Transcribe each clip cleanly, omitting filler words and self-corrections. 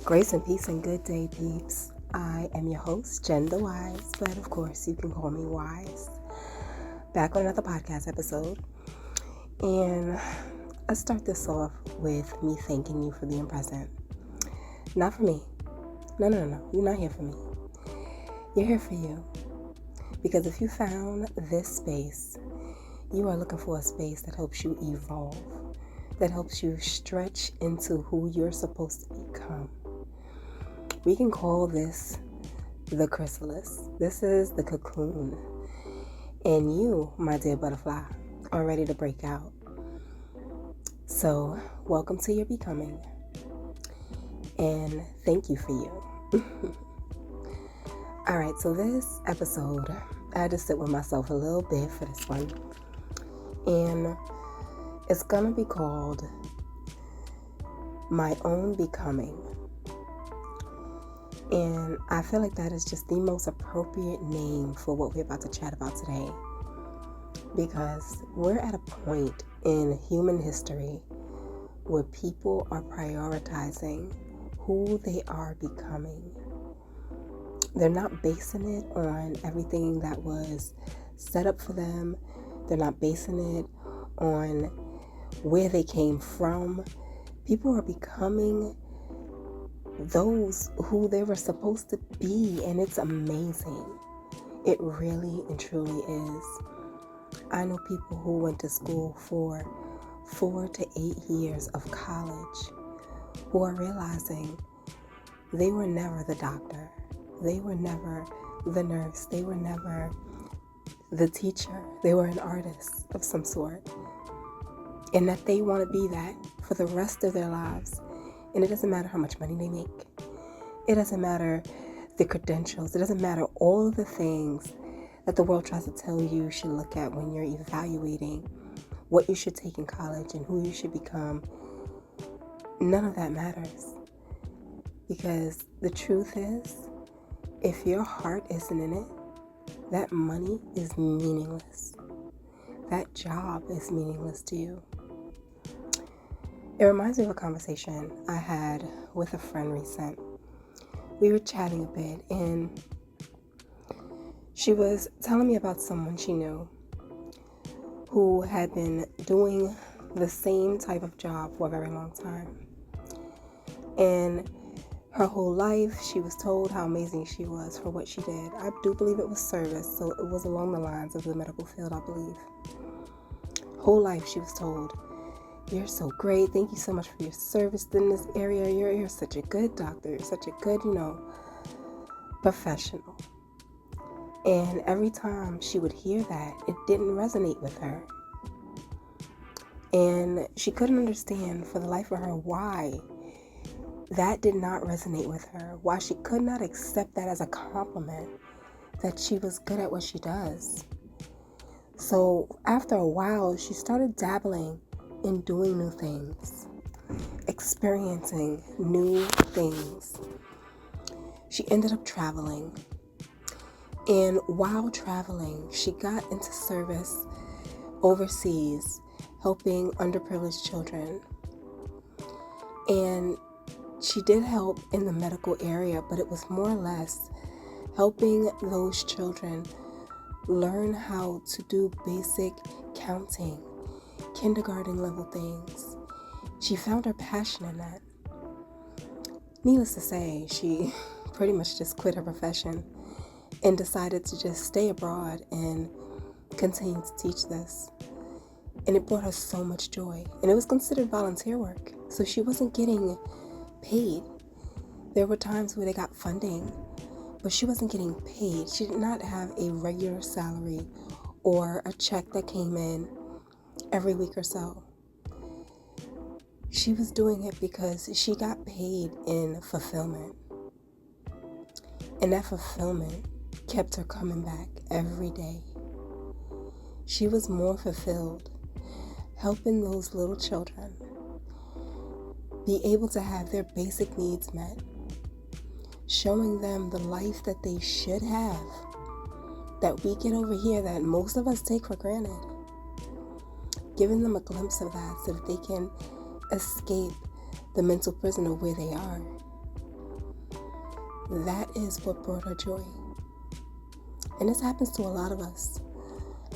Grace and peace and good day, peeps. I am your host, Jen the Wise, but of course you can call me Wise. Back on another podcast episode. And I start this off with me thanking you for being present. Not for me. No. You're not here for me. You're here for you. Because if you found this space, you are looking for a space that helps you evolve, that helps you stretch into who you're supposed to become. We can call this the chrysalis. This is the cocoon. And you, my dear butterfly, are ready to break out. So, welcome to your becoming. And thank you for you. Alright, so this episode, I had to sit with myself a little bit for this one. And it's gonna be called My Own Becoming. And I feel like that is just the most appropriate name for what we're about to chat about today. Because we're at a point in human history where people are prioritizing who they are becoming. They're not basing it on everything that was set up for them. They're not basing it on where they came from. People are becoming those who they were supposed to be, and it's amazing. It really and truly is. I know people who went to school for 4 to 8 years of college who are realizing they were never the doctor, they were never the nurse, they were never the teacher, they were an artist of some sort, and that they want to be that for the rest of their lives. And it doesn't matter how much money they make. It doesn't matter the credentials. It doesn't matter all of the things that the world tries to tell you should look at when you're evaluating what you should take in college and who you should become. None of that matters. Because the truth is, if your heart isn't in it, that money is meaningless. That job is meaningless to you. It reminds me of a conversation I had with a friend recent. We were chatting a bit, and she was telling me about someone she knew who had been doing the same type of job for a very long time. And her whole life, she was told how amazing she was for what she did. I do believe it was service, so it was along the lines of the medical field, I believe. Whole life, she was told, "You're so great. Thank you so much for your service in this area. You're such a good doctor. You're such a good, professional." And every time she would hear that, it didn't resonate with her. And she couldn't understand for the life of her why that did not resonate with her. Why she could not accept that as a compliment, that she was good at what she does. So after a while, she started dabbling in doing new things, experiencing new things. She ended up traveling. And while traveling, she got into service overseas, helping underprivileged children. And she did help in the medical area, but it was more or less helping those children learn how to do basic counting, kindergarten level things. She found her passion in that. Needless to say, she pretty much just quit her profession and decided to just stay abroad and continue to teach this. And it brought her so much joy. And it was considered volunteer work, so she wasn't getting paid. There were times where they got funding, but she wasn't getting paid. She did not have a regular salary or a check that came in every week or so. She was doing it because she got paid in fulfillment. And that fulfillment kept her coming back every day. She was more fulfilled helping those little children be able to have their basic needs met, showing them the life that they should have, that we get over here that most of us take for granted. Giving them a glimpse of that so that they can escape the mental prison of where they are. that is what brought her joy. And this happens to a lot of us.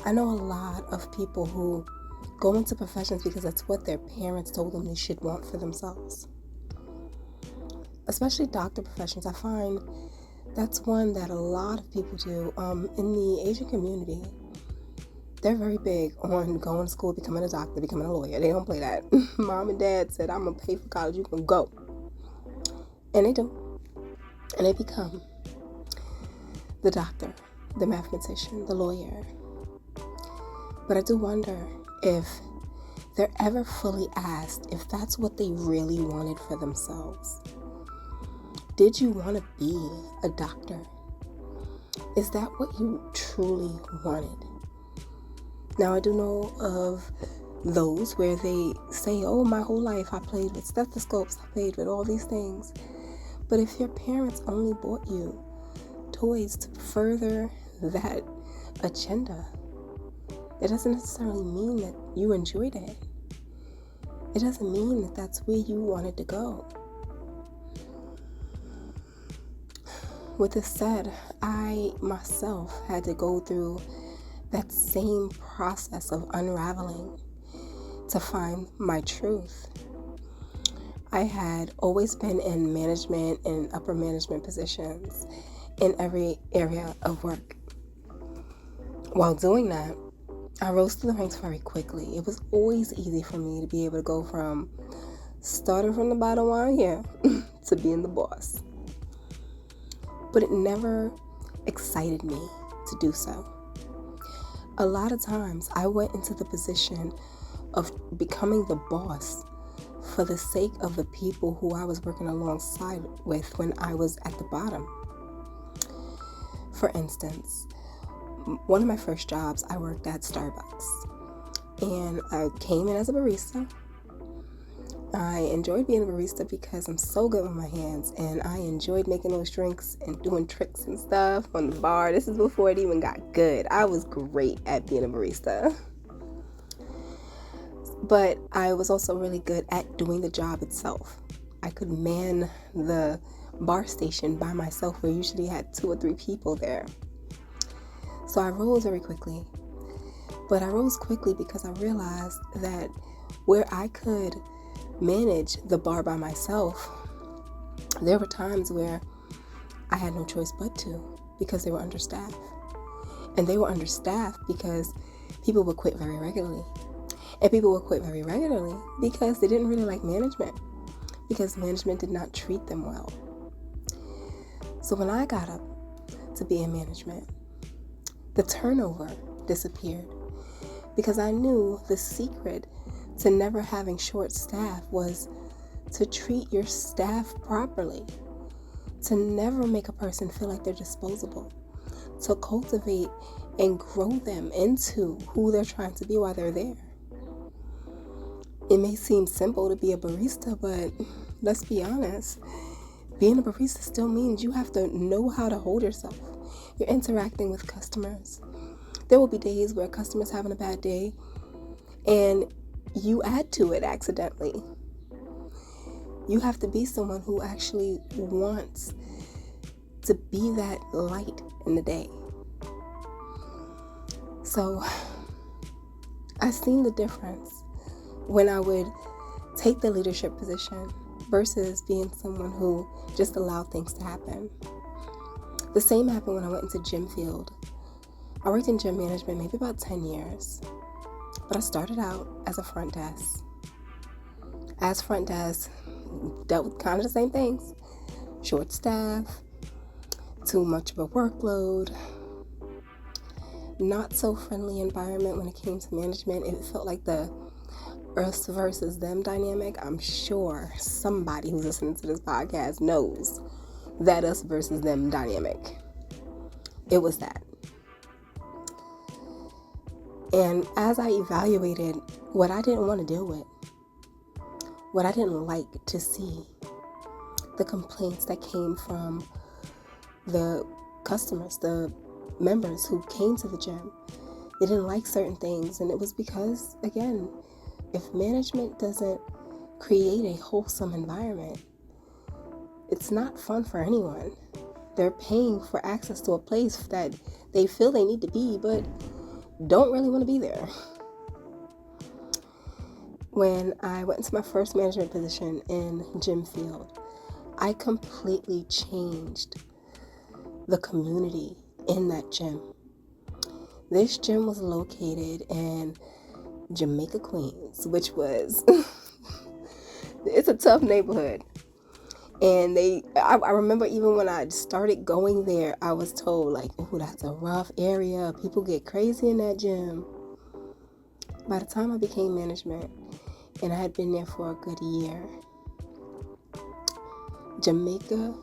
I know a lot of people who go into professions because that's what their parents told them they should want for themselves. Especially doctor professions. I find that's one that a lot of people do. In the Asian community, they're very big on going to school, becoming a doctor, becoming a lawyer. They don't play that. Mom and dad said, I'm going to pay for college, you can go. And they do. And they become the doctor, the mathematician, the lawyer. But I do wonder if they're ever fully asked if that's what they really wanted for themselves. Did you want to be a doctor? Is that what you truly wanted? Now, I do know of those where they say, oh, my whole life I played with stethoscopes, I played with all these things. But if your parents only bought you toys to further that agenda, it doesn't necessarily mean that you enjoyed it. It doesn't mean that that's where you wanted to go. With this said, I myself had to go through that same process of unraveling to find my truth. I had always been in management and upper management positions in every area of work. While doing that, I rose to the ranks very quickly. It was always easy for me to be able to go from starting from the bottom line here to being the boss. But it never excited me to do so. A lot of times I went into the position of becoming the boss for the sake of the people who I was working alongside with when I was at the bottom. For instance, one of my first jobs, I worked at Starbucks, and I came in as a barista. I enjoyed being a barista because I'm so good with my hands, and I enjoyed making those drinks and doing tricks and stuff on the bar. This is before it even got good. I was great at being a barista. But I was also really good at doing the job itself. I could man the bar station by myself. We usually had 2 or 3 people there. So I rose very quickly. But I rose quickly because I realized that where I could manage the bar by myself, there were times where I had no choice but to, because they were understaffed. And they were understaffed because people would quit very regularly. And people would quit very regularly because they didn't really like management, because management did not treat them well. So when I got up to be in management, the turnover disappeared, because I knew the secret to never having short staff was to treat your staff properly, to never make a person feel like they're disposable, to cultivate and grow them into who they're trying to be while they're there. It may seem simple to be a barista, but let's be honest, being a barista still means you have to know how to hold yourself. You're interacting with customers. There will be days where customers having a bad day and you add to it accidentally. You have to be someone who actually wants to be that light in the day. So I seen the difference when I would take the leadership position versus being someone who just allowed things to happen. The same happened when I went into gym field. I worked in gym management maybe about 10 years. But I started out as a front desk. As front desk, dealt with kind of the same things. Short staff, too much of a workload, not so friendly environment when it came to management. It felt like the us versus them dynamic. I'm sure somebody who's listening to this podcast knows that us versus them dynamic. It was that. And as I evaluated what I didn't want to deal with, what I didn't like to see, the complaints that came from the customers, the members who came to the gym, they didn't like certain things. And it was because, again, if management doesn't create a wholesome environment, it's not fun for anyone. They're paying for access to a place that they feel they need to be, but don't really want to be there. When I went into my first management position in gym field, I completely changed the community in that gym. This gym was located in Jamaica, Queens, which was, it's a tough neighborhood. And I remember even when I started going there, I was told like, oh, that's a rough area. People get crazy in that gym. By the time I became management, and I had been there for a good year, Jamaica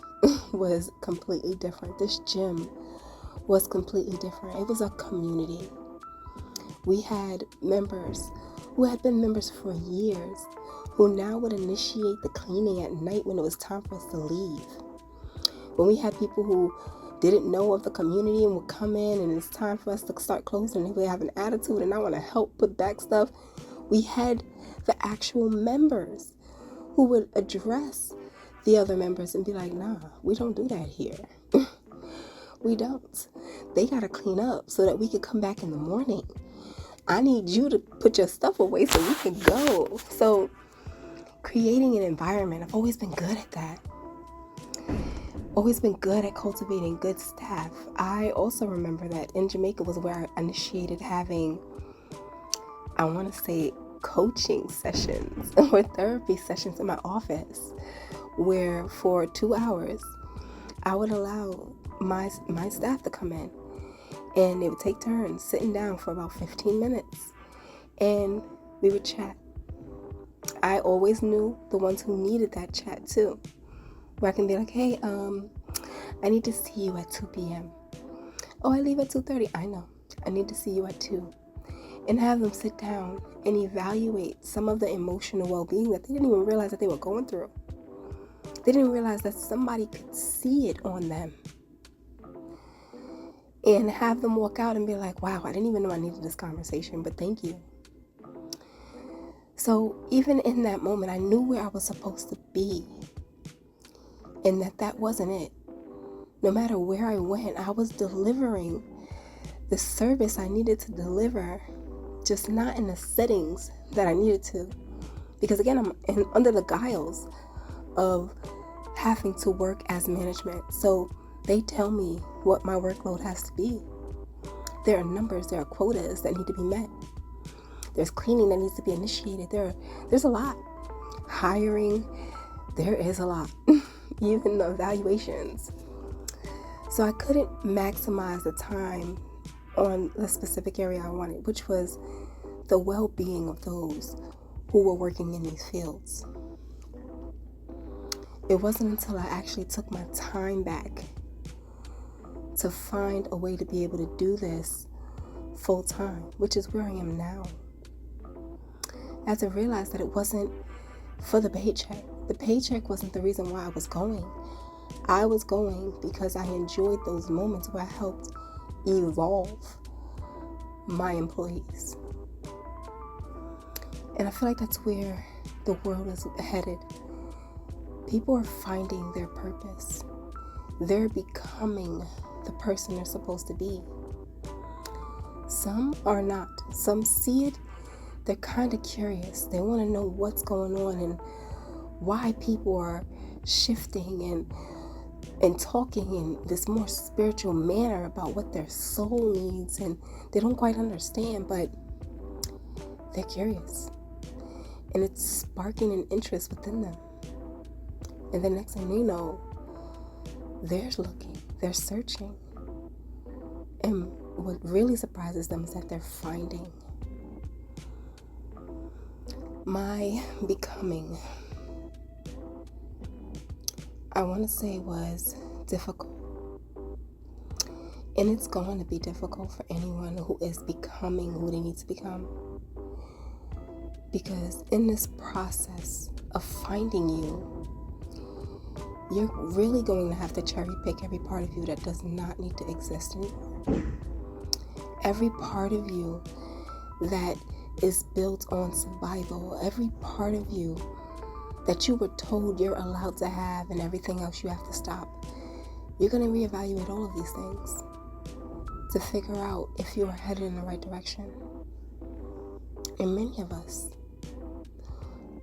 was completely different. This gym was completely different. It was a community. We had members who had been members for years, who now would initiate the cleaning at night when it was time for us to leave. When we had people who didn't know of the community and would come in and it's time for us to start closing and they would have an attitude and I want to help put back stuff, we had the actual members who would address the other members and be like, nah, we don't do that here. We don't. They got to clean up so that we can come back in the morning. I need you to put your stuff away so we can go. So creating an environment, I've always been good at that. Always been good at cultivating good staff. I also remember that in Jamaica was where I initiated having, I want to say, coaching sessions or therapy sessions in my office, where for 2 hours I would allow my staff to come in and they would take turns sitting down for about 15 minutes and we would chat. I always knew the ones who needed that chat too, where I can be like, hey, I need to see you at 2 p.m. Oh, I leave at 2:30. I know. I need to see you at 2. And have them sit down and evaluate some of the emotional well-being that they didn't even realize that they were going through. They didn't realize that somebody could see it on them. And have them walk out and be like, wow, I didn't even know I needed this conversation, but thank you. So even in that moment, I knew where I was supposed to be and that wasn't it. No matter where I went, I was delivering the service I needed to deliver, just not in the settings that I needed to. Because again, I'm under the guise of having to work as management. So they tell me what my workload has to be. There are numbers, there are quotas that need to be met. There's cleaning that needs to be initiated. There's a lot. Hiring, there is a lot. Even the evaluations. So I couldn't maximize the time on the specific area I wanted, which was the well-being of those who were working in these fields. It wasn't until I actually took my time back to find a way to be able to do this full time, which is where I am now. I had to realize that it wasn't for the paycheck. The paycheck wasn't the reason why I was going. I was going because I enjoyed those moments where I helped evolve my employees. And I feel like that's where the world is headed. People are finding their purpose. They're becoming the person they're supposed to be. Some are not. Some see it. They're kind of curious. They want to know what's going on and why people are shifting and talking in this more spiritual manner about what their soul needs, and they don't quite understand, but they're curious. And it's sparking an interest within them. And the next thing they know, they're looking, they're searching. And what really surprises them is that they're finding. My becoming, I want to say, was difficult. And it's going to be difficult for anyone who is becoming who they need to become. Because in this process of finding you, you're really going to have to cherry pick every part of you that does not need to exist anymore. Every part of you that is built on survival, every part of you that you were told you're allowed to have and everything else you have to stop. You're going to reevaluate all of these things to figure out if you are headed in the right direction. And many of us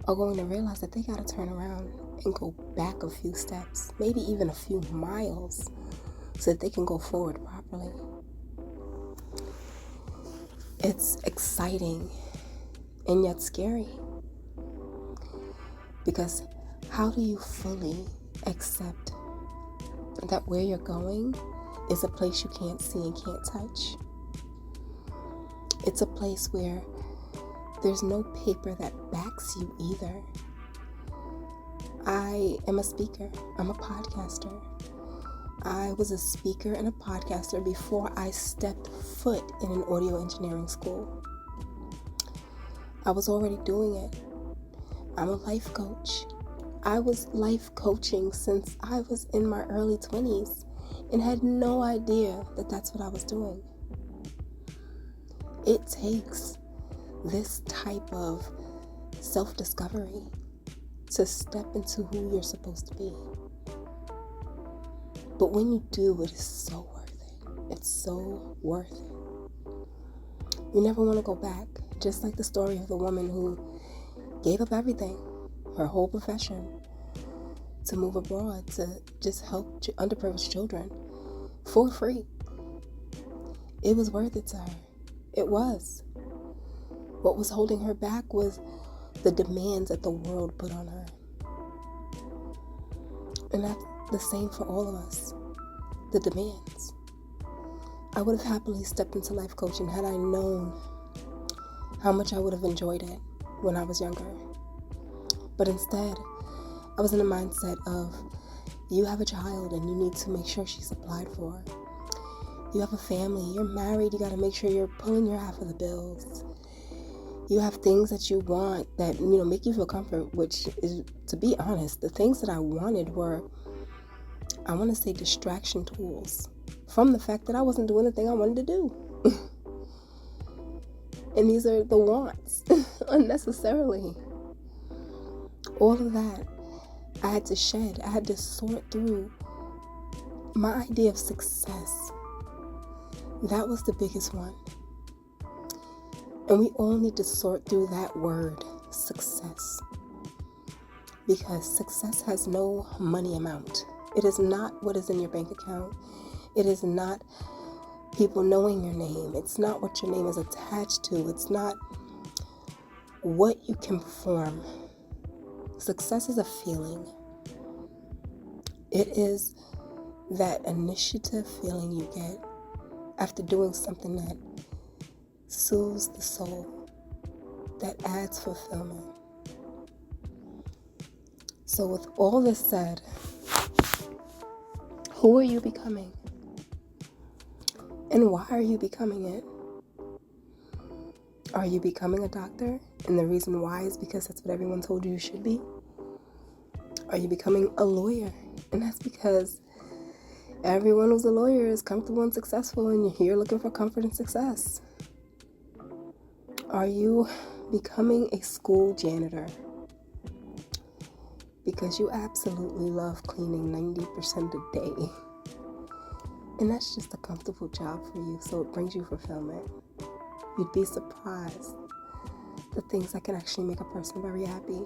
are going to realize that they got to turn around and go back a few steps, maybe even a few miles, so that they can go forward properly. It's exciting and yet scary, because how do you fully accept that where you're going is a place you can't see and can't touch? It's a place where there's no paper that backs you either. I am a speaker. I'm a podcaster. I was a speaker and a podcaster before I stepped foot in an audio engineering school. I was already doing it. I'm a life coach. I was life coaching since I was in my early 20s and had no idea that that's what I was doing. It takes this type of self-discovery to step into who you're supposed to be. But when you do, it is so worth it. It's so worth it. You never want to go back. Just like the story of the woman who gave up everything, her whole profession, to move abroad to just help underprivileged children for free. It was worth it to her. It was. What was holding her back was the demands that the world put on her. And that's the same for all of us. The demands. I would have happily stepped into life coaching had I known how much I would have enjoyed it when I was younger. But instead, I was in a mindset of, you have a child and you need to make sure she's applied for. You have a family, you're married, you got to make sure you're pulling your half of the bills. You have things that you want that, make you feel comfort, which is, to be honest, the things that I wanted were, I want to say, distraction tools from the fact that I wasn't doing the thing I wanted to do. And these are the wants, unnecessarily. All of that, I had to shed. I had to sort through my idea of success. That was the biggest one. And we all need to sort through that word, success. Because success has no money amount. It is not what is in your bank account. It is not people knowing your name. It's not what your name is attached to. It's not what you can perform. Success is a feeling. It is that initiative feeling you get after doing something that soothes the soul, that adds fulfillment. So with all this said, who are you becoming? And why are you becoming it? Are you becoming a doctor? And the reason why is because that's what everyone told you should be? Are you becoming a lawyer? And that's because everyone who's a lawyer is comfortable and successful, and you're here looking for comfort and success. Are you becoming a school janitor? Because you absolutely love cleaning 90% a day. And that's just a comfortable job for you, so it brings you fulfillment. You'd be surprised the things that can actually make a person very happy.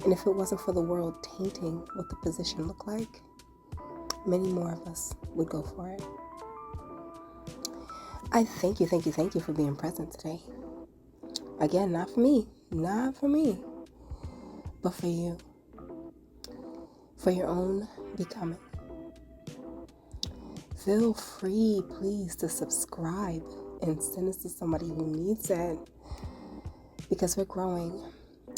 And if it wasn't for the world tainting what the position looked like, many more of us would go for it. I thank you for being present today. Again, not for me, but for you, for your own becoming. Feel free, please, to subscribe and send this to somebody who needs it, because we're growing.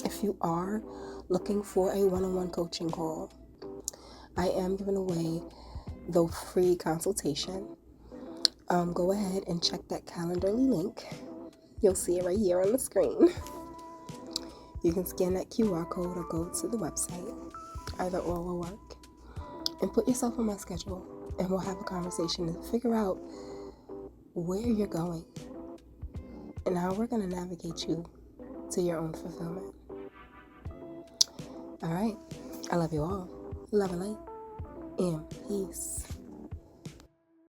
If you are looking for a one-on-one coaching call, I am giving away the free consultation. Go ahead and check that Calendarly link. You'll see it right here on the screen. You can scan that QR code or go to the website. Either or will work. And put yourself on my schedule, and we'll have a conversation to figure out where you're going and how we're going to navigate you to your own fulfillment. All right. I love you all. Love and light. in peace.